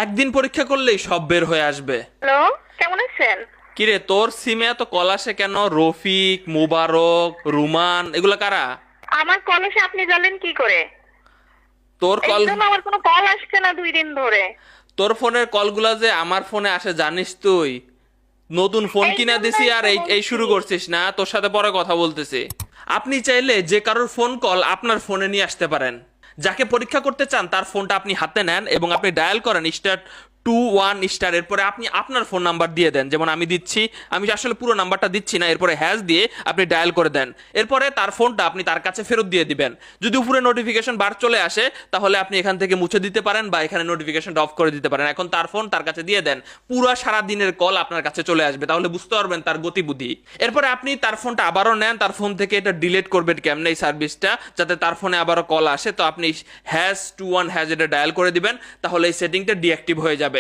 একদিন পরীক্ষা করলেই সব বের হয়ে আসবে। হ্যালো, কেমন আছেন? কিরে, তোর সিমে এত কল আসে কেন? রফিক, মুবারক, রুমান, এগুলা কারা? আমার কলেজে আপনি জানলেন কি করে? তোর এই কল? জন্য আমার কোনো কল আসছে না 2 দিন ধরে। তোর ফোনের কলগুলা যে আমার ফোনে আসে জানিস তুই? নতুন ফোন এই কিনা দিছি জন্যই আর তো এই এই বলছি। শুরু করছিস না? তোর সাথে পরে কথা বলতেছি। আপনি চাইলে যে কারোর ফোন কল আপনার ফোনে নিয়ে আসতে পারেন। যাকে পরীক্ষা করতে চান তার ফোনটা আপনি হাতে নেন এবং আপনি ডায়াল করেন *21* এরপরে আপনি আপনার ফোন নাম্বার দিয়ে দেন, যেমন আমি দিচ্ছি। আমি আসলে পুরো নাম্বারটা দিচ্ছি না, এরপরে হ্যাশ দিয়ে আপনি ডায়াল করে দেন। এরপরে তার ফোনটা আপনি তার কাছে ফেরত দিয়ে দিবেন। যদি উপরে নোটিফিকেশন বার চলে আসে তাহলে আপনি এখান থেকে মুছে দিতে পারেন বা এখানে নোটিফিকেশনটা অফ করে দিতে পারেন। এখন তার ফোন তার কাছে দিয়ে দেন, পুরো সারা দিনের কল আপনার কাছে চলে আসবে, তাহলে বুঝতে পারবেন তার গতিবুদ্ধি। এরপরে আপনি তার ফোনটা আবারও নেন, তার ফোন থেকে এটা ডিলিট করবেন কেমনে এই সার্ভিসটা, যাতে তার ফোনে আবারও কল আসে। তো আপনি #21# এটা ডায়াল করে দিবেন, তাহলে এই সেটিংটা ডিঅ্যাক্টিভ হয়ে যাবে।